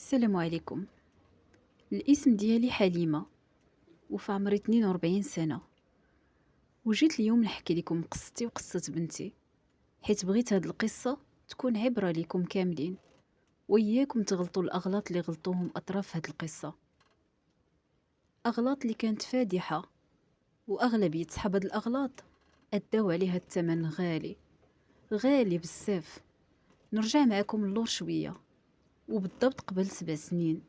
السلام عليكم. الاسم ديالي حليمة وفي عمري 42 سنة، وجيت اليوم نحكي لكم قصتي وقصة بنتي، حيت بغيت هاد القصة تكون عبرة ليكم كاملين، وإياكم تغلطوا الأغلاط اللي غلطوهم أطراف هاد القصة، أغلاط اللي كانت فادحة، وأغلبية صحاب هاد الأغلاط أداو عليها الثمن غالي غالي بزاف. نرجع معاكم اللور شوية، وبالضبط قبل 7 سنين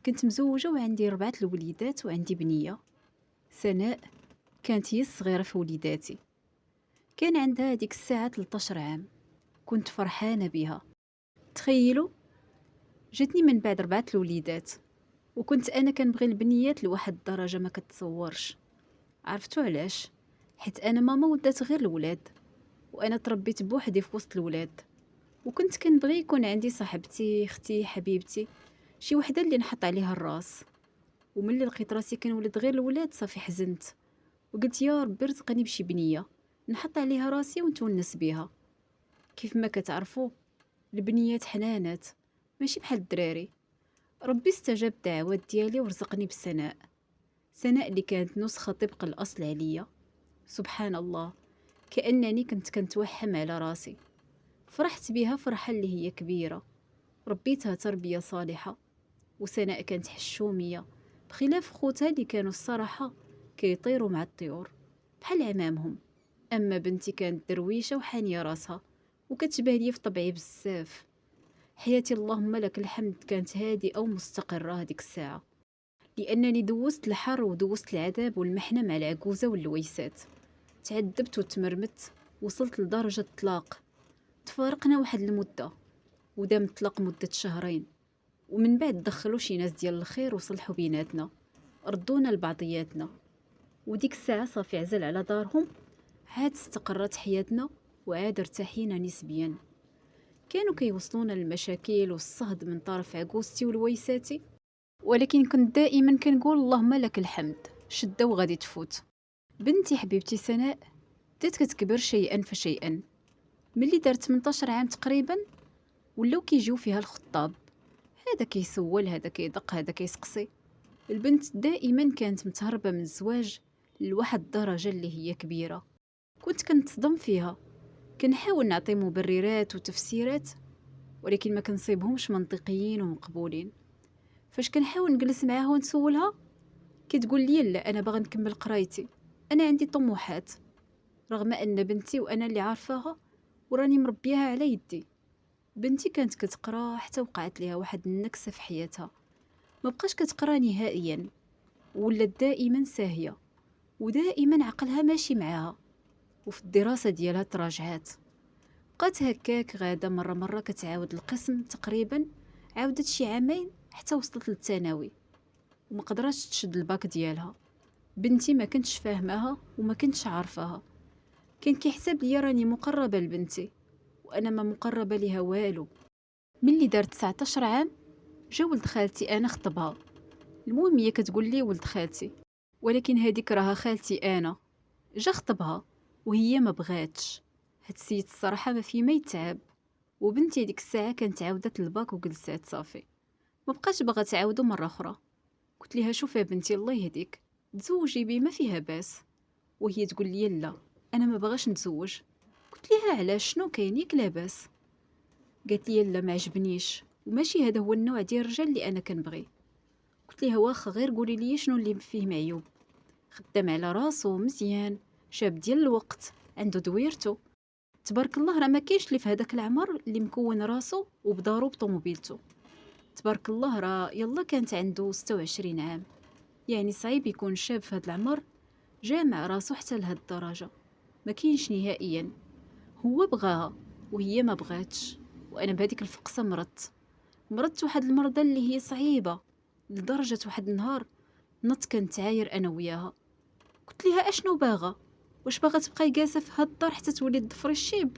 كنت مزوجة وعندي 4 الوليدات وعندي بنية. سناء كانت هي الصغيرة في وليداتي، كان عندها ديك الساعة 13 عام. كنت فرحانة بها. تخيلوا، جاتني من بعد 4 الوليدات، وكنت أنا كنبغي البنيات لواحد الدرجة ما كتصورش. عرفتوا علاش؟ حيت أنا ماما ودات غير الولاد، وأنا تربيت بوحدي في وسط الولاد، وكنت كنبغي يكون عندي صاحبتي، اختي، حبيبتي، شي وحده اللي نحط عليها الراس. وملي لقيت راسي كنولد غير الولاد صافي حزنت، وقلت يا ربي رزقني بشي بنيه نحط عليها راسي ونتونس بيها. كيف ما كتعرفوا، البنيات حنانات ماشي بحال الدراري. ربي استجاب الدعوات ديالي ورزقني بسناء. سناء اللي كانت نسخه طبق الاصل عليا. سبحان الله، كانني كنت كنتوحم على راسي. فرحت بها فرحه اللي هي كبيره، ربيتها تربيه صالحه. وسناء كانت حشوميه بخلاف خوتها اللي كانوا الصراحه كيطيروا مع الطيور بحال عمامهم. اما بنتي كانت درويشه وحانيه راسها، وكتشبه لي في طبعي بزاف. حياتي اللهم لك الحمد كانت هادئه ومستقره هذيك الساعه، لانني دوزت الحر ودوزت العذاب والمحنه مع العجوزه واللويسات. تعذبت وتمرمت، وصلت لدرجه طلاق. تفارقنا واحد المده، ودام الطلاق مده شهرين، ومن بعد دخلوا شي ناس ديال الخير وصلحوا بيناتنا، ردونا لبعضياتنا. وديك الساعه صافي عزل على دارهم، عاد استقرت حياتنا، وعاد ارتاحينا نسبيا. كانوا كيوصلونا المشاكل والصهد من طرف عقوزتي ولويساتي، ولكن كنت دائما كنقول اللهم لك الحمد، شده وغادي تفوت. بنتي حبيبتي سناء بدات كتكبر شيئا فشيئا. ملي دارت 18 عام تقريبا، ولاو كيجيو فيها الخطاب، هذا كيسول، هذا كيدق، هذا كيسقسي. البنت دائما كانت متهربه من الزواج لواحد الدرجه اللي هي كبيره. كنت كنتصدم فيها، كنحاول نعطي مبررات وتفسيرات، ولكن ما كنصيبهمش منطقيين ومقبولين. فاش كنحاول نجلس معاها ونسولها، كتقول لي لا، انا باغا نكمل قرايتي، انا عندي طموحات. رغم ان بنتي وانا اللي عارفاها وراني مربياها على يدي. بنتي كانت كتقرا حتى وقعت ليها واحد النكسه في حياتها، ما بقاش كتقرا نهائيا، ولات دائما ساهيه، ودائما عقلها ماشي معاها، وفي الدراسه ديالها تراجعات. بقات هكاك غادا مرة مرة كتعاود القسم تقريبا، عاودت شي عامين حتى وصلت للثانوي، وما قدراتش تشد الباك ديالها. بنتي ما كنتش فاهماها وما كنتش عارفاها. كان كيحسب لي راني مقربة لبنتي، وانا ما مقربة ليها والو. ملي دارت 19 عام، جا ولد خالتي انا خطبها. المهم هي كتقول لي ولد خالتي، ولكن هذيك راها خالتي انا. جا خطبها وهي ما بغاتش. هاد السيد الصراحه ما في ما يتعب. وبنتي ديك الساعه كانت عاودت الباك وجلسات صافي، ما بقاش باغا تعاودو مره اخرى. قلت ليها شوفي يا بنتي الله يهديك، تزوجي بي ما فيها باس. وهي تقول لي لا، انا ما بغاش نتزوج. قلت ليها علاش، شنو كاين ياك لاباس؟ قالت لي لا، ما عجبنيش، وماشي هذا هو النوع ديال الرجال اللي انا كنبغي. قلت ليها واخا، غير قولي لي شنو اللي فيه معيوب. خدام على راسو مزيان، شاب ديال الوقت، عنده دويرته، تبارك الله. راه ما كاينش اللي في هذاك العمر اللي مكون راسو وبدارو بطوموبيلته. تبارك الله، راه يلا كانت عنده 26 عام، يعني صعيب يكون شاب في هذا العمر جامع راسو حتى لهاد الدرجه. ما كاينش نهائيا. هو بغاها وهي ما بغاتش، وانا بهذيك الفقصه مرضت واحد المرضى اللي هي صعيبه، لدرجه واحد النهار نط كنتعاير انا وياها. قلت لها اشنو باغا؟ واش باغا تبقاي جالسه في هاد الدار حتى تولي تضفري الشيب؟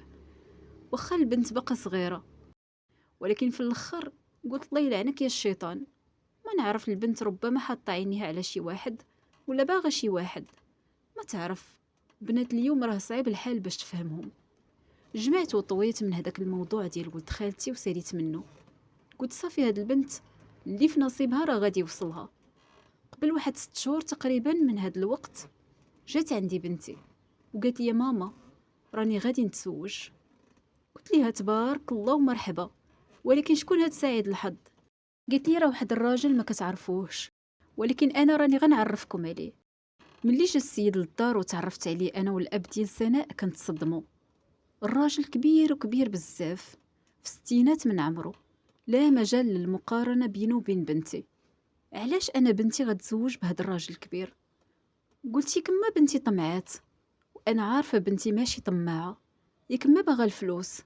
واخا البنت باقا صغيره. ولكن في الاخر قلت الله يلعنك يا الشيطان. ما نعرف، البنت ربما حاطه عينيها على شي واحد، ولا باغا شي واحد، ما تعرف. بنات اليوم راه صعيب الحال باش تفهمهم. جمعت وطويت من هذاك الموضوع ديال ولد خالتي وساليت منه. قلت صافي، هاد البنت اللي في نصيبها راه غادي يوصلها. قبل واحد 6 شهور تقريبا من هاد الوقت جات عندي بنتي وقالت لي ماما راني غادي نتزوج. قلت ليها تبارك الله ومرحبا، ولكن شكون هاد سعيد الحظ؟ قالت لي راه واحد الراجل ما كتعرفوهش، ولكن انا راني غنعرفكم عليه. ملي جا السيد للدار وتعرفت عليه انا والاب ديال سناء كنتصدموا. الراجل كبير وكبير بزاف، في الستينات من عمره، لا مجال للمقارنه بينه وبين بنتي. علاش انا بنتي غتزوج بهاد الراجل الكبير؟ قلتي كما بنتي طمعات، وانا عارفه بنتي ماشي طماعه، ياك ما باغا الفلوس.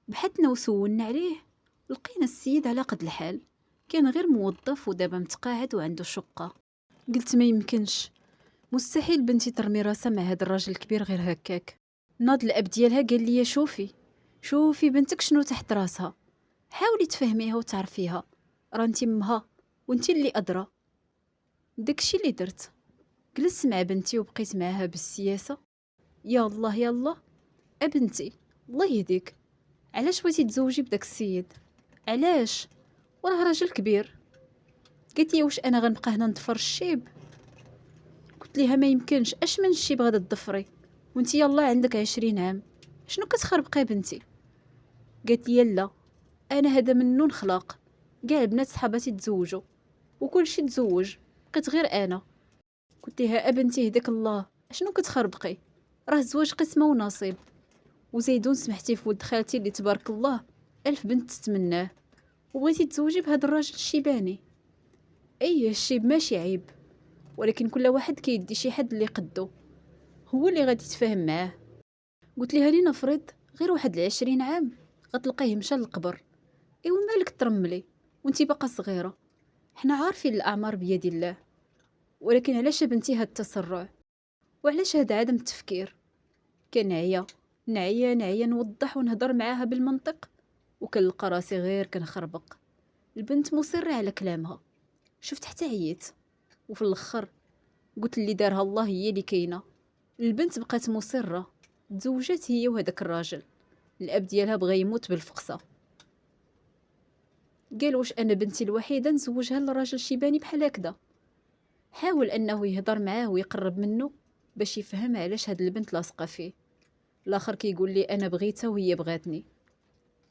بحثنا وسولنا عليه، لقينا السيد على قد الحال، كان غير موظف ودابا متقاعد وعنده شقه. قلت ما يمكنش، مستحيل بنتي ترمي راسها مع هاد الراجل الكبير غير هكاك. ناض الاب ديالها قال لي شوفي بنتك شنو تحت راسها، حاولي تفهميها وتعرفيها، راه انت امها وانت اللي ادرى. داكشي اللي درت، جلست مع بنتي وبقيت معاها بالسياسه. يا الله يا الله، ابنتي الله يهديك، علاش بغيتي تزوجي بداك السيد؟ علاش؟ وراه راجل كبير. قالت لي واش انا غنبقى هنا نضفر الشيب؟ قلت ليها ما يمكنش، اش من الشيب غادا تضفري وانت يلا عندك 20 عام، شنو كتخربقي بنتي؟ قالت لي لا، انا هذا منو نخلق، كاع البنات صحاباتي تزوجوا وكل شي تزوج، بقيت غير انا. قلت لها ابنتي هداك الله، شنو كتخربقي؟ راه الزواج قسمه ونصيب، وزيدون سمحتي في ولد خالتي اللي تبارك الله الف بنت تتمناه، وبغيتي تزوجي بهذا الراجل الشيباني. اي الشيب ماشي عيب، ولكن كل واحد كيدي شي حد اللي قدو، هو اللي غادي يتفاهم معاه. قلت لها لنفرض غير واحد 20 عام غتلقيه مشى للقبر، ايوا مالك ترملي وانتي باقا صغيره، حنا عارفين الاعمار بيد الله، ولكن علاش بنتي هاد التسرع وعلاش هاد عدم التفكير؟ كنعيا نعيا نوضح ونهضر معاها بالمنطق، وكنلقى راسي غير كنخربق. البنت مصره على كلامها، شفت حتى عييت، وفي الاخر قلت اللي دارها الله هي اللي كاينه. البنت بقات مصره، تزوجت هي وهداك الراجل. الاب ديالها بغى يموت بالفقصه، قال واش انا بنتي الوحيده نزوجها لراجل شيباني بحال هكذا؟ حاول انه يهضر معاه ويقرب منه باش يفهم علاش هاد البنت لاصقه فيه. الاخر كيقول لي انا بغيتها وهي بغاتني.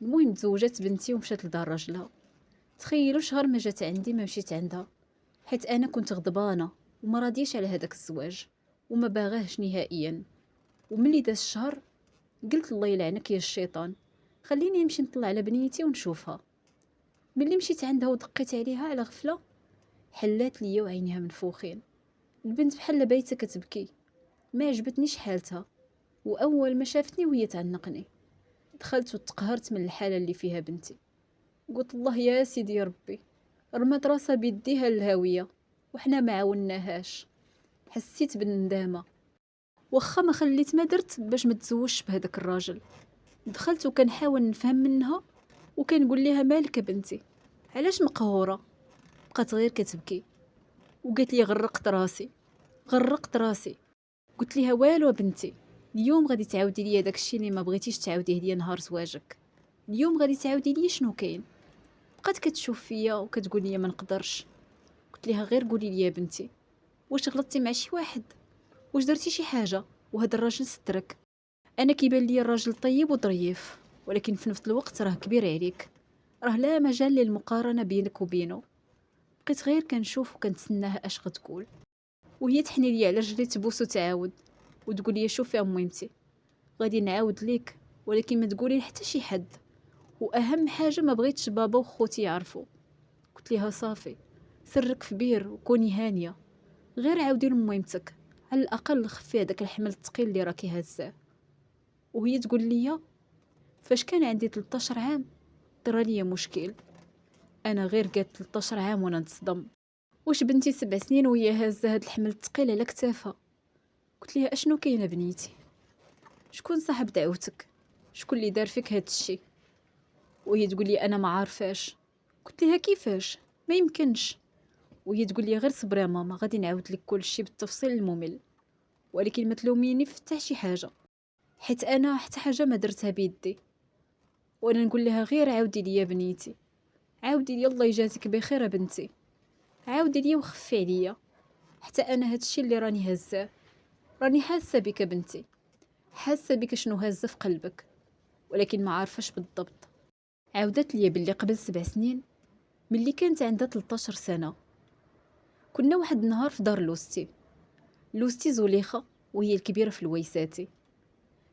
المهم تزوجت بنتي ومشات لدار راجلها. تخيلوا شهر ما جات عندي ما مشيت عندها، حيت انا كنت غضبانه وما راضيش على هذاك الزواج وما باغاهش نهائيا. وملي داز الشهر قلت الله يلعنك يا الشيطان، خليني نمشي نطلع على بنيتي ونشوفها. ملي مشيت عندها ودقيت عليها على غفله، حلات ليا وعينيها منفوخين. البنت بحال بايته كتبكي، ما عجبتنيش حالتها، واول ما شافتني وهي تعنقني. دخلت وتقهرت من الحاله اللي فيها بنتي. قلت الله يا سيدي يا ربي، رمات راسها بيديها الهاويه وحنا ما عاوناهاش. حسيت بالندامه، واخا ما خليت ما درت باش ما تزوجش بهذاك الراجل. دخلت وكنحاول نفهم منها وكنقول لها مالك بنتي، علاش مقهوره؟ بقات غير كتبكي وقالت لي غرقت راسي. قلت لها والو بنتي، اليوم غادي تعاودي لي داكشي اللي ما بغيتيش تعاوديه لي نهار زواجك. اليوم غادي تعاودي لي شنو كاين. بقات كتشوف فيا وكتقول لي ما نقدرش. قلت لها غير قولي لي يا بنتي، واش غلطتي مع شي واحد؟ واش درتي شي حاجه وهذا الراجل سترك؟ انا كيبان لي الراجل طيب وظريف، ولكن في نفس الوقت راه كبير عليك، راه لا مجال للمقارنه بينك وبينه. بقيت غير كنشوف وكنتسناها اش غتقول، وهي تحني لي على رجلي تبوس وتعاود وتقول لي شوفي مهمتي، غادي نعاود ليك ولكن ما تقولي حتى شي حد، واهم حاجه ما بغيتش بابا وخوتي يعرفوا. قلت لها صافي، سرك في بير وكوني هانيه، غير عاودي لميمتك، على الاقل خفي هذاك الحمل الثقيل اللي راكي هازاه. وهي تقول لي فاش كان عندي 13 عام طرا لي مشكل. انا غير قالت 13 عام وانا نتصدم، واش بنتي 7 سنين وهي هازه هاد الحمل الثقيل على كتافها؟ قلت لها اشنو كاينه بنيتي، شكون صاحب دعوتك، شكون اللي دار فيك هاد الشيء؟ وهي تقول لي انا ما عارفاش. قلت لها كيفاش؟ ما يمكنش. وهي تقول لي غير صبري يا ماما، غادي نعاود لك كل شيء بالتفصيل الممل، ولكن ما تلوميني في حتى شي حاجه، حيت انا حتى حاجه ما درتها بيدي. وانا نقول لها غير عاودي لي يا بنيتي، عاودي لي الله يجازيك بخير بنتي، عاودي لي وخفي عليا، حتى انا هادشي اللي راني هزاه. راني حاسه بك بنتي، حاسه بك شنو هازه في قلبك، ولكن ما عارفاش بالضبط. عاودت لي باللي قبل 7 سنين، ملي كانت عندها 13 سنه، كنا واحد النهار في دار لوستي زليخه، وهي الكبيره في الويساتي.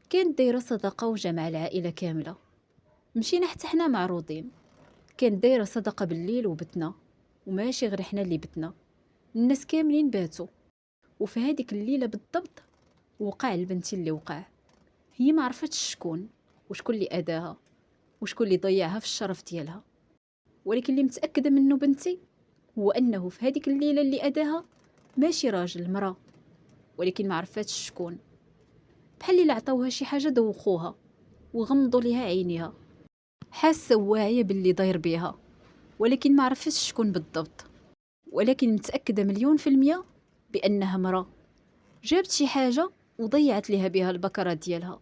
كانت دايره صدقه وجمع العائله كامله، مشينا حتى حنا معروضين. كانت دايره صدقه بالليل وبتنا، وماشي غير حنا اللي بتنا، الناس كاملين باتوا. وفي هذيك الليله بالضبط وقع البنتي اللي وقع. هي ما عرفتش شكون، وشكون اللي اداها، وشكون اللي ضيعها في الشرف ديالها. ولكن اللي متاكده منه بنتي هو انه في هذيك الليله اللي اداها ماشي راجل، مراه، ولكن ما عرفتش شكون. بحال اللي عطاوها شي حاجه دوخوها وغمضوا ليها عينيها، حاسه واعيه باللي داير بيها، ولكن ما عرفتش شكون بالضبط. ولكن متاكده 100% بانها مراه جابت شي حاجه وضيعت ليها بها البكره ديالها،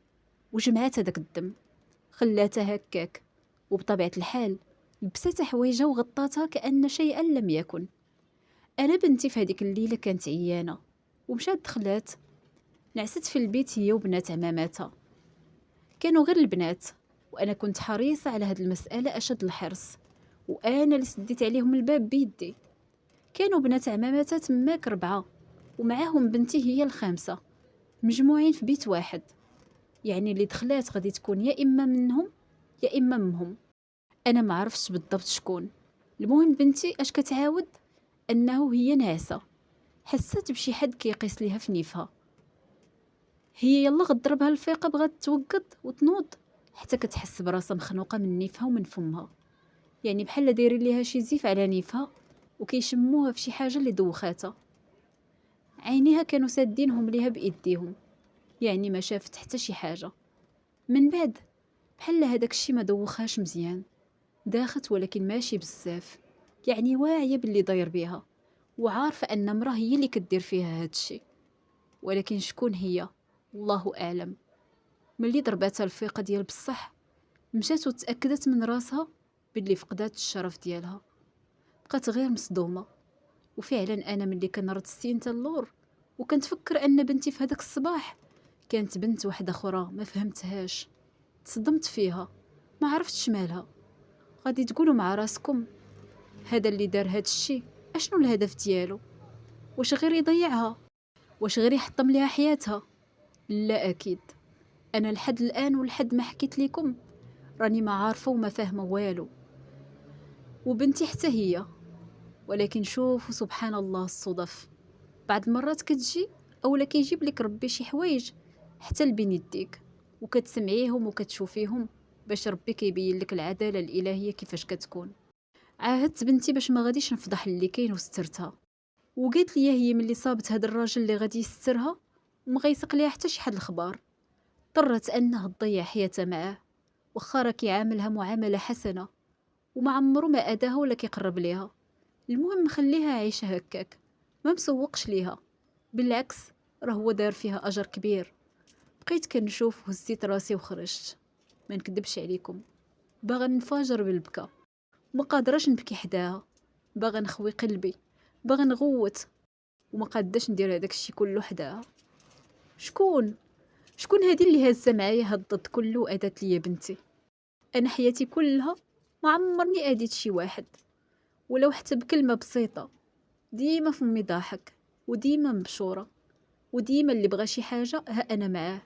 وجمعات هذاك الدم، خلاتها هكاك. وبطبيعه الحال لبست حوايجها وغطاتها كأن شيئا لم يكن. انا بنتي في هذيك الليله كانت عيانه، ومشات دخلات نعست في البيت هي وبنات عماماتها. كانوا غير البنات، وانا كنت حريصه على هاد المساله اشد الحرص، وانا اللي سديت عليهم الباب بيدي. كانوا بنات عماماتها تماك 4، ومعاهم بنتي هي ال5، مجموعين في بيت واحد. يعني اللي دخلات غادي تكون يا اما منهم يا اما مهم، انا ما عرفتش بالضبط شكون. المهم بنتي اش كتعاود انه هي ناعسه، حست بشي حد كيقيس ليها في نيفها. هي يلا غضربها الفيقه، بغات توقد وتنوض، حتى كتحس براسها مخنوقه من نيفها ومن فمها، يعني بحال دايرين ليها شي زيف على نيفها وكيشموها في شي حاجه اللي دوخاتها. عينيها كانوا سادينهم ليها بايديهم، يعني ما شافت حتى شي حاجه. من بعد بحال هذاك الشي ما دوخهاش مزيان، داخت ولكن ماشي بزاف، يعني واعيه باللي داير بيها، وعارفه ان مراه هي اللي كدير فيها هادشي. ولكن شكون هي الله اعلم. ملي ضرباتها الفيقه ديال بصح، مشات وتاكدت من راسها باللي فقدات الشرف ديالها، بقات غير مصدومه. وفعلا انا ملي كنرد السين اللور وكنتفكر ان بنتي في هذاك الصباح كانت بنت واحده اخرى ما فهمتهاش، تصدمت فيها، ما عرفتش مالها. غادي تقولوا مع راسكم هذا اللي دار هاد الشي اشنو الهدف ديالو؟ واش غير يضيعها؟ واش غير يحطم ليها حياتها؟ لا اكيد. انا لحد الان ولحد ما حكيت لكم راني ما عارفه وما فاهمه والو، وبنتي حتى هي. ولكن شوفوا سبحان الله الصدف، بعض المرات كتجي اولا كيجيب لك ربي شي حوايج حتى لبين يديك، وكتسمعيهم وكتشوفيهم باش ربي كيبين لك العداله الالهيه كيفاش كتكون. عاهدت بنتي باش ما غاديش نفضح اللي كاين وسترتها، وقالت لي هي ملي صابت هذا الراجل اللي غادي يسترها وما غيسق ليها حتى شي حد الخبار، اضطرت انها تضيع حياتها معاه، واخا راه كيعاملها معامله حسنه وما عمرو ما اداها ولا كيقرب ليها. المهم خليها عايشه هكاك، ما مسوقش ليها، بالعكس راه هو دار فيها اجر كبير. بقيت كنشوف وهزيت راسي وخرجت، ما نكذبش عليكم، باغا ننفجر بالبكا، ما قادراش نبكي حداها، باغا نخوي قلبي، باغا نغوت، وما قاداش ندير هذاك الشيء كله حداها. شكون شكون هذه اللي هازه معايا هاد الضد كله وادات ليا بنتي؟ انا حياتي كلها ما عمرني اديت شي واحد، ولو حتى بكلمه بسيطه. ديما فمي ضاحك، وديما مبشوره، وديما اللي بغى شي حاجه ها انا معاه.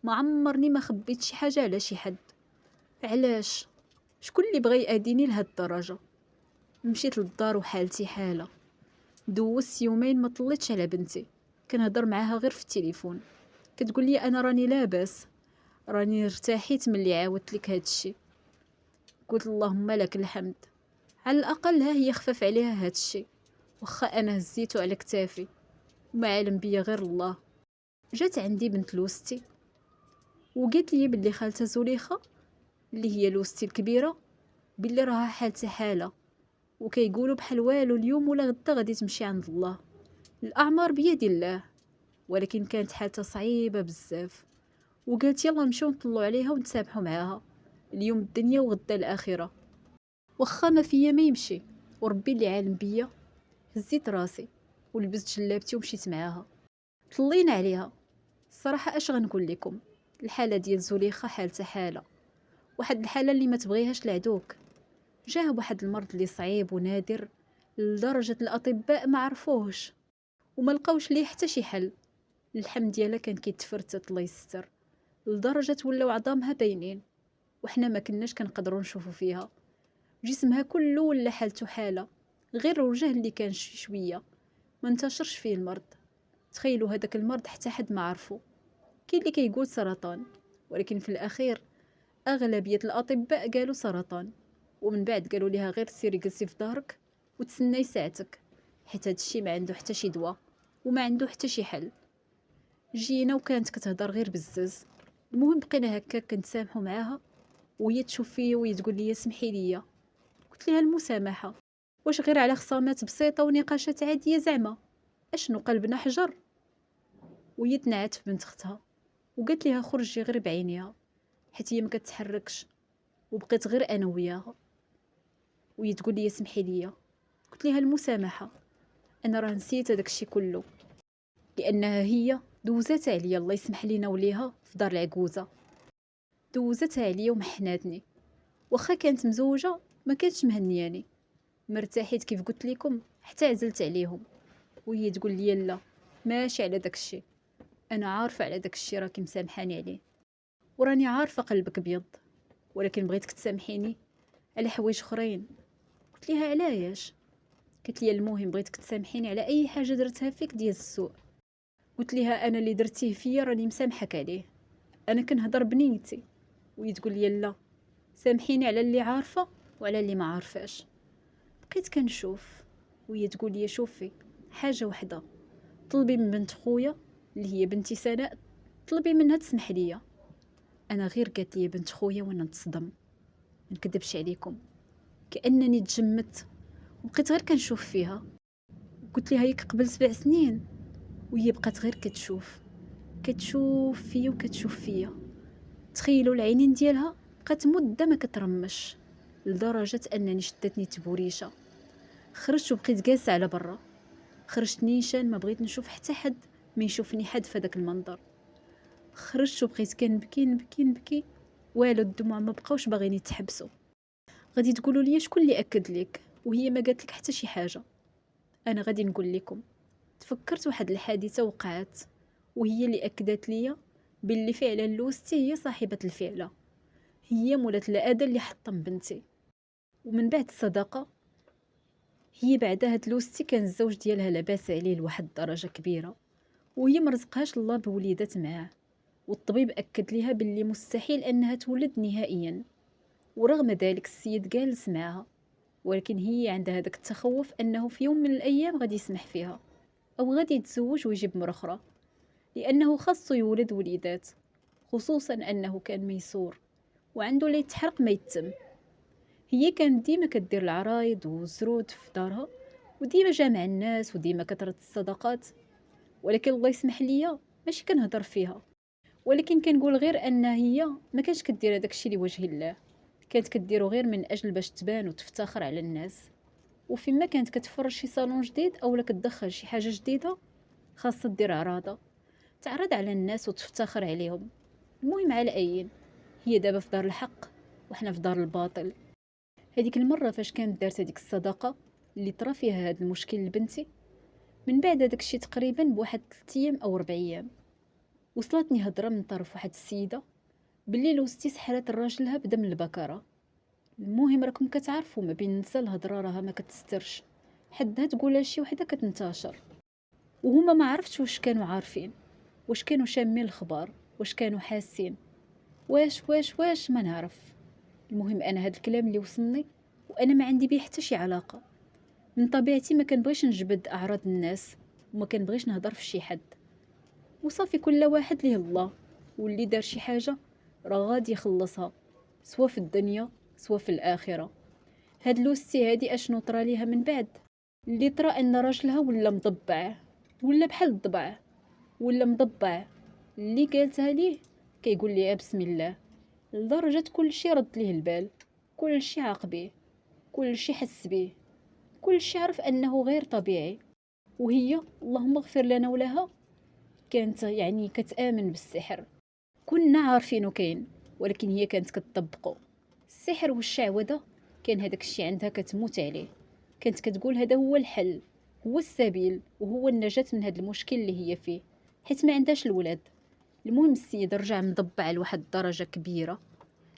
ما عمرني ما خبيت شي حاجه على شي حد. علاش؟ شكون اللي بغى يأذيني لهاد الدرجه؟ مشيت للدار وحالتي حاله، دوزت يومين ما طليتش على بنتي، كنهضر معاها غير في التليفون، كتقول لي انا راني لاباس، راني ارتاحيت ملي عاودت لك هادشي. قلت اللهم لك الحمد، على الاقل ها هي خفف عليها هادشي، واخا انا هزيتو على كتافي وما علم بيا غير الله. جات عندي بنت لوستي وقالت لي بلي خالتها زليخه اللي هي لوستي الكبيره بلي راها حالتها حاله، وكيقولوا بحال والو اليوم ولا غدا غادي تمشي عند الله، الاعمار بيد الله. ولكن كانت حالتها صعيبه بزاف، وقالت يلا نمشيو نطلعوا عليها ونتسامحوا معاها، اليوم الدنيا وغدا الاخره. واخا ما فيا ما يمشي، وربي اللي عالم بيا هزيت راسي ولبست جلابتي ومشيت معاها. طلينا عليها. الصراحه اش غنقول لكم، الحاله ديال زليخه حالتها حاله، واحد الحاله اللي ما تبغيهاش لعدوك. جاه واحد المرض اللي صعيب ونادر لدرجه الاطباء ما عرفوهش وما لقاوش ليه حتى شي حل. اللحم ديالها كان كيتفرتت الله يستر، لدرجه ولاو عظامها باينين وحنا ما كناش كنقدروا نشوفوا فيها. جسمها كله ولا حالته حاله، غير الوجه اللي كان شي شويه ما انتشرش فيه المرض. تخيلوا هذاك المرض حتى حد ما عرفه. كاين اللي كيقول سرطان، ولكن في الاخير اغلبيه الاطباء قالوا سرطان، ومن بعد قالوا ليها غير سيري جلسي في دارك وتسناي ساعتك، حيت هذا الشيء ما عنده حتى شي دواء وما عنده حتى شي حل. جينا وكانت كتهضر غير بالزاز. المهم بقينا هكا كنتسامحوا معاها، وهي تشوف فيا وهي تقول لي سمحي لي. قلت لها المسامحه واش غير على خصامات بسيطه ونقاشات عاديه زعما؟ اشنو قلبنا حجر؟ وهي تنعت في بنت اختها وقالت ليها خرجي غير بعينيها، حيت هي ما كتحركش. وبقيت غير انا وياها وهي تقول لي سمحي لي. قلت لها المسامحه، انا راه نسيت هذاك الشيء كله، لانها هي دوزات عليا الله يسمح لينا وليها في دار العجوزه. دوزتها عليا ومحناتني، واخا كانت مزوجه ما كانتش مهنياني. مرتاحيت كيف قلت لكم حتى عزلت عليهم. وهي تقول لي لا ماشي على داك الشيء، انا عارفه على داك الشيء راكي مسامحاني عليه، وراني عارفه قلبك بيض، ولكن بغيتك تسامحيني على حوايج اخرين. قلت لها علاش؟ قالت لي المهم بغيتك تسامحيني على اي حاجه درتها فيك ديال السوء. قلت لها انا اللي درتيه فيا راني مسامحك عليه، انا كنهضر بنيتي. وهي تقول لي لا سامحيني على اللي عارفه وعلى اللي ما عارفاش. بقيت كنشوف وهي تقول لي شوفي حاجه وحده، طلبي من بنت خويا اللي هي بنتي سناء، طلبي منها تسمح ليا. انا غير قالت لي بنت خويا وانا نتصدم، ما نكذبش عليكم كانني تجمدت وبقيت غير كنشوف فيها. قلت لها هيك قبل 7 سنين، وهي بقات غير كتشوف فيا وكتشوف فيا. تخيلوا العينين ديالها بقات مده ما كترمش، لدرجه انني شدتني تبوريشه. خرجت وبقيت جالسه على برا. خرجت نيشان، ما بغيت نشوف حتى حد ما يشوفني حد في هذاك المنظر. خرجت وبقيت كنبكي نبكي نبكي، والو الدموع ما بقاوش باغيين يتحبسوا. غادي تقولوا لي شكون اللي اكد لك وهي ما قالت لك حتى شي حاجه؟ انا غادي نقول لكم. تفكرت واحد الحادثه وقعت وهي اللي اكدت لي باللي فعلا لوستي هي صاحبه الفعله، هي مولات الادى اللي حطم بنتي. ومن بعد الصداقه، هي بعدا هاد لوستي كان الزوج ديالها لاباس عليه لواحد الدرجه كبيره، وهي مرزقهاش الله بوليدات معاه، والطبيب اكد ليها باللي مستحيل انها تولد نهائيا. ورغم ذلك السيد جالس معها، ولكن هي عندها هذاك التخوف انه في يوم من الايام غادي يسمح فيها او غادي يتزوج ويجيب مرة اخرى، لانه خاصو يولد وليدات، خصوصا انه كان ميسور وعنده اللي يتحرق ما يتم. هي كانت ديما كدير العرايض والزرود في دارها، وديما جامع الناس وديما كثرت الصدقات. ولكن الله يسمح ليا ماشي كنهضر فيها، ولكن كنقول غير ان هي ما كانش كدير هذاك الشيء لوجه الله، كانت كديرو غير من اجل باش تبان وتفتخر على الناس. وفيما كانت كتفرج شي صالون جديد اولا كتدخل شي حاجه جديده، خاصها دير عراضه تعرض على الناس وتفتخر عليهم. المهم على اي، هي دابا في دار الحق وحنا في دار الباطل. هذيك المره فاش كانت دارت هذيك الصدقه اللي طرا فيها هذا المشكل لبنتي، من بعد هذاك الشيء تقريبا بواحد 3 ايام او 4 ايام وصلتني هضره من طرف واحد السيده باللي لوستي سحرات راجلها بدم البكره. المهم راكم كتعرفوا ما بين النساء الهضره راها ما كتسترش، حدها تقولها شي وحده كتنتشر. وهما ما عرفتش واش كانوا عارفين، واش كانوا شامين الخبر، واش كانوا حاسين، واش ما نعرف. المهم انا هذا الكلام اللي وصلني وانا ما عندي به حتى شي علاقه. من طبيعتي ما كنبغيش نجبد اعراض الناس وما كنبغيش نهضر في شي حد، وصافي كل واحد ليه الله، واللي دار شي حاجه راه غادي يخلصها سوا في الدنيا سوا في الاخره. هاد لوستي هادي اشنو طرا ليها من بعد؟ اللي طرا ان راجلها ولا مضبع، ولا بحال الضبع، ولا مضبع. اللي قالتها ليه كيقول لي بسم الله، لدرجه كل شي رد ليه البال، كل شي عاقبيه. كل شي حس بيه، كل شي عرف أنه غير طبيعي. وهي اللهم اغفر لنا ولها كانت يعني كتآمن بالسحر. كنا عارفينه كاين، ولكن هي كانت كتطبقه. السحر والشعوذة كان هداك الشي عندها كتموت عليه، كانت كتقول هذا هو الحل، هو السبيل، وهو النجاة من هذا المشكل اللي هي فيه، حيت ما عندهاش الولاد. المهم السيد رجع مضبع لواحد الدرجة كبيرة،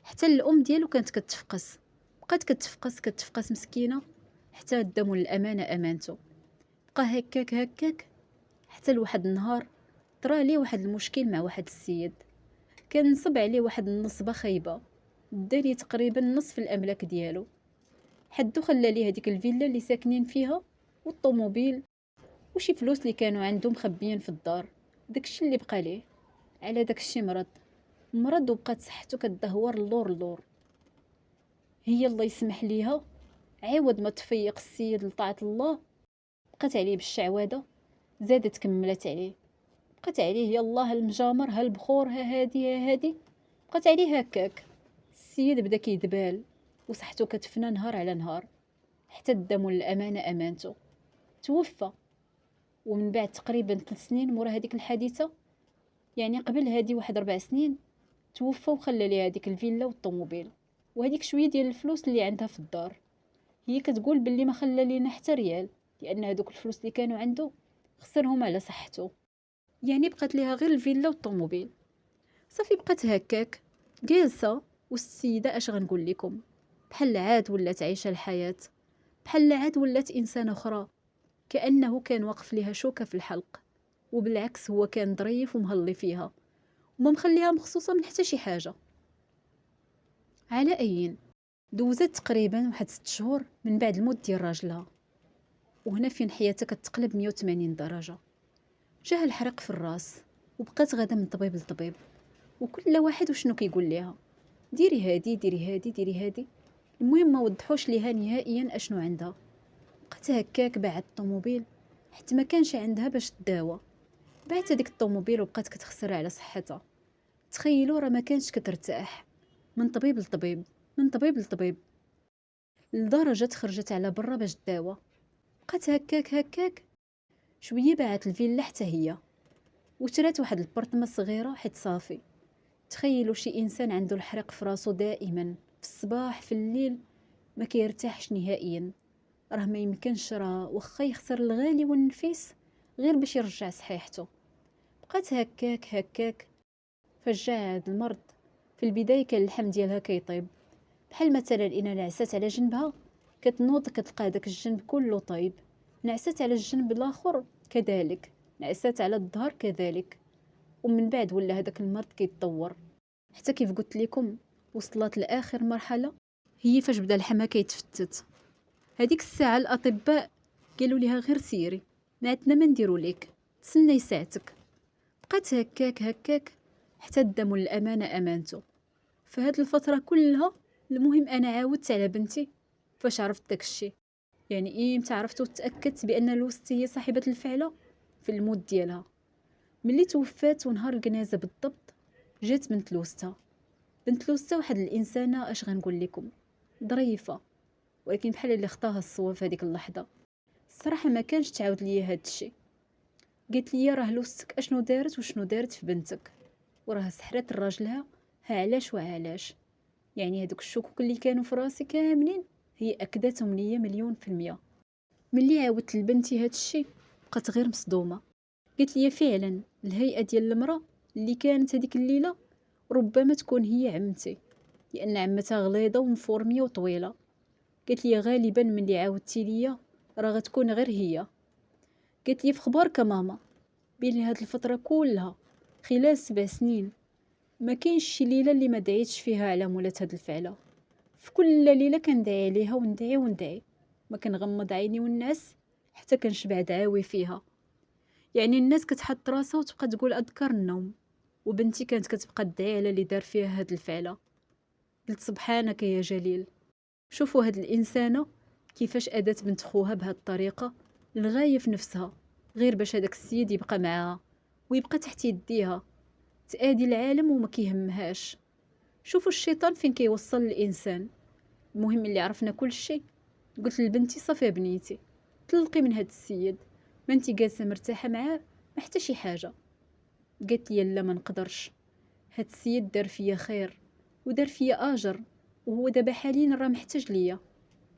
حتى الأم ديالو كانت كتفقس، بقات كتفقس مسكينة، حتى ادامو الأمانة أمانته. بقى هكاك هكاك حتى لواحد النهار طرا ليه واحد المشكل مع واحد السيد، كان نصب عليه واحد النصبة خايبة، دالي تقريبا نصف الأملاك ديالو، حدو خلى ليه هذيك الفيلا اللي ساكنين فيها والطوموبيل وشي فلوس اللي كانوا عنده مخبيين في الدار. داكشي اللي بقى ليه. على داكشي مرض وبقات صحته كتدهور اللور. هي الله يسمح ليها، عوض ما تفيق السيد لطاعة الله بقات عليه بالشعوذة، زادت كملت عليه، بقات عليه يالله المجامر ها البخور ها هادي، بقات عليه هكاك. السيد بدا كيدبال وصحته كتفنى نهار على نهار، حتى دامو الأمانة أمانته، توفى. ومن بعد تقريبا 3 سنين مورا هذيك الحادثة، يعني قبل هادي واحد 4 سنين، توفى وخلى ليها هذيك الفيلا والطوموبيل وهذيك شويه ديال الفلوس اللي عندها في الدار. هي كتقول باللي ما خلى لينا حتى ريال، لان هذوك الفلوس اللي كانوا عنده خسرهم على صحته، يعني بقات ليها غير الفيلا والطوموبيل. صافي بقات هكاك جالسه. والسيده اش غنقول لكم، بحال عاد ولات عايشه الحياه، بحال عاد ولات انسانه اخرى، كانه كان واقف ليها شوكه في الحلق، وبالعكس هو كان ظريف ومهلي فيها وما مخليها مخصوصه من حتى شي حاجه. على ايين دوزت تقريبا واحد 6 شهور من بعد الموت ديال راجلها، وهنا فين حياتها كتقلب 180 درجه. جاه الحرق في الراس، وبقات غاده من طبيب لطبيب، وكل واحد وشنو كيقول ليها، ديري هادي ديري هادي ديري هادي. المهم ما وضحوش ليها نهائيا اشنو عندها. بقات هكاك باعت الطوموبيل حتى ما كانش عندها باش تداوى، باعت هذيك الطوموبيل وبقات كتخسر على صحتها. تخيلوا راه ما كانش كترتاح، من طبيب لطبيب، من طبيب لطبيب، لدرجة خرجت على برا باش تداوى. بقات هكاك شويه باعت الفيلا حتى هي، وشرات واحد البرطمه صغيره حيت صافي. تخيلوا شي انسان عنده الحريق في راسو دائما، في الصباح في الليل، ما كيرتاحش نهائيا، راه ما يمكنش، راه واخا يخسر الغالي والنفيس غير باش يرجع صحيحته. بقات هكاك فجاء هاد المرض. في البدايه كان اللحم ديالها كيطيب، بحال مثلا إنا نعست على جنبها كتنوض كتلقى داك الجنب كله طيب، نعست على الجنب الاخر كذلك، نعست على الظهر كذلك. ومن بعد ولا هذاك المرض كيتطور، حتى كيف قلت لكم وصلت لاخر مرحله. هي فاش بدا لحمها كيتفتت، هذيك الساعه الاطباء قالوا ليها غير سيري، ما عندنا ما نديرو ليك، تسناي ساعتك. بقات هكاك حتى داموا الامانه امانته. فهاد الفتره كلها المهم انا عاودت على بنتي فاش عرفت داك الشيء، يعني امتى عرفت وتاكدت بان لوستي هي صاحبه الفعله في الموت ديالها. ملي توفات ونهار الجنازه بالضبط جات بنت لوستها واحد الانسانه اش غنقول لكم، ظريفه، ولكن بحال اللي خطاها الصواب في هذيك اللحظه. الصراحه ما كانش تعاود ليا هاد الشيء، قالت لي راه لوستك اشنو دارت وشنو دارت في بنتك، وراه سحرات راجلها، ها علاش وعلاش. يعني هادوك الشكوك اللي كانوا في راسي كاملين هي اكدتهم ليا 1,000,000%. ملي عاودت لبنتي هاد الشيء بقات غير مصدومه، قالت لي فعلا الهيئه ديال المراه اللي كانت هذيك الليله ربما تكون هي عمتي، لان عمتها غليظه ومفورميه وطويله. قالت لي غالبا ملي عاودتي ليا راه غتكون غير هي. قالت لي في خبارك ماما بين هاد الفتره كلها خلال 7 سنين ما كاينش شي ليله اللي ما دعيتش فيها على مولات هاد الفعله، في كل ليله كندعي عليها وندعي، ما كنغمض عيني ونعس حتى كنشبع دعاوي فيها. يعني الناس كتحط راسها وتبقى تقول اذكر النوم، وبنتي كانت كتبقى تدعي على اللي دار فيها هاد الفعله. قلت سبحانك يا جليل. شوفوا هاد الانسانه كيفاش ادت بنت خوها بهاد الطريقه للغايه في نفسها، غير باش هذاك السيد يبقى معاها ويبقى تحت يديها، تآدي العالم وما كيهمهاش. شوفوا الشيطان فين كيوصل الانسان. المهم اللي عرفنا كل شيء قلت لبنتي صافي بنيتي، طلقي من هاد السيد، ما انتي جالسه مرتاحه معاه ما حتى شي حاجه. قالت لي لا ما نقدرش، هاد السيد دار فيا خير ودار فيا اجر، وهو دابا حاليا راه محتاج ليا.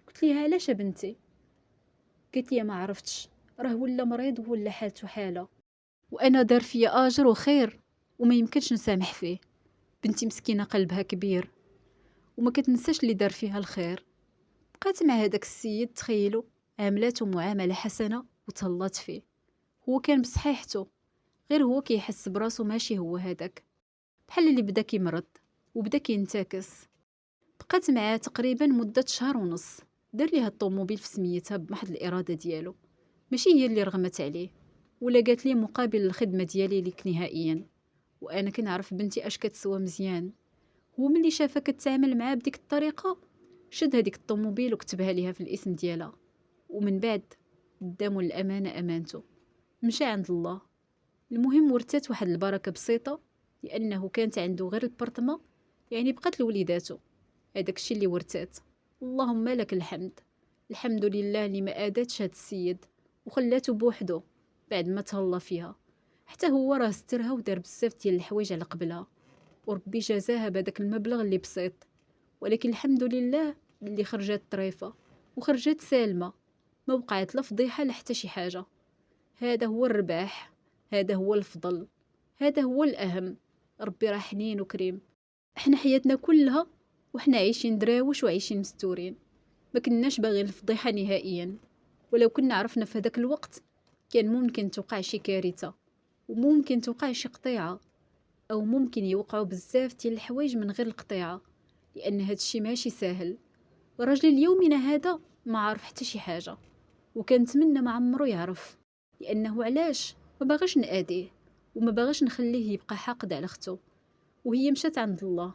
قلت ليها علاش بنتي؟ قالت لي ما عرفتش، راه ولا مريض ولا حالته حاله، وانا دار فيا اجر وخير وما يمكنش نسامح فيه. بنتي مسكينه قلبها كبير وما كتنساش اللي دار فيها الخير. بقات مع هذاك السيد، تخيلوا، عاملاته معامله حسنه وتهلات فيه. هو كان بصحيحته، غير هو كيحس براسو ماشي هو هذاك، بحال اللي بدا كيمرض وبدا كينتكس. بقات معاه تقريبا مده شهر ونص. دار ليها الطوموبيل في سميتها بمحض الاراده ديالو، ماشي هي اللي رغمت عليه ولا قالت لي مقابل الخدمه ديالي ليك نهائيا. وانا كنعرف بنتي اش كتسوى مزيان. هو ملي شافها كتعامل معاه بديك الطريقه، شد هذيك الطوموبيل وكتبها ليها في الاسم ديالها، ومن بعد قدامه الامانه امانته، مشى عند الله. المهم ورثات واحد البركه بسيطه، لانه كانت عنده غير البرطمه، يعني بقات لوليداتو. هذاك الشيء اللي ورثات. اللهم لك الحمد. الحمد لله اللي ما اداتش هاد السيد وخلاته بوحدو بعد ما تهلا فيها. حتى هو راه سترها ودار بزاف ديال الحوايج على قبلها، وربي جازاها بهذاك المبلغ اللي بسيط. ولكن الحمد لله اللي خرجت طريفه وخرجت سالمه، ما وقعت لا فضيحه لا حتى شي حاجه. هذا هو الرباح، هذا هو الفضل، هذا هو الاهم. ربي راه حنين وكريم. احنا حياتنا كلها وحنا عايشين دراوش وعايشين مستورين، ما كناش باغيين الفضيحه نهائيا. ولو كنا عرفنا في هذاك الوقت كان ممكن توقع شي كارثه، وممكن توقع شي قطيعه، او ممكن يوقعوا بزاف ديال الحوايج من غير القطيعه، لان هاد الشي ماشي ساهل. راجلي اليومنا هذا ما عارف حتى شي حاجه، وكنتمنى ما عمرو يعرف، لانه علاش ما باغاش ناديه وما باغاش نخليه يبقى حاقد على اختو. وهي مشات عند الله،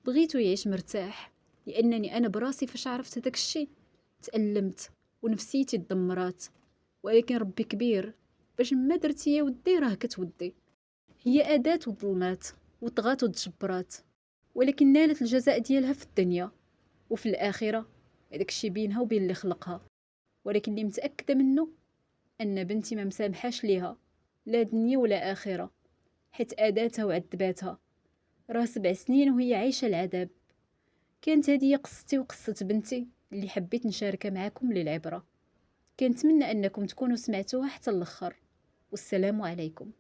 بغيتو يعيش مرتاح، لانني انا براسي فاش عرفت هذاك الشيء تألمت ونفسيتي تدمرات. ولكن ربي كبير، باش ما درتي يا ودي راه كتودي. هي أداة وظلمات وطغات وتجبرات، ولكن نالت الجزاء ديالها في الدنيا وفي الآخرة. هذاك الشي بينها وبين اللي خلقها. ولكن اللي متأكدة منه أن بنتي ما مسامحاش ليها، لا دنيا ولا آخرة، حيت أداتها وعذباتها. راه 7 سنين وهي عايشة العذاب. كانت هذه قصتي وقصة بنتي اللي حبيت نشاركها معكم للعبرة. كنتمنى أنكم تكونوا سمعتوها حتى الآخر. والسلام عليكم.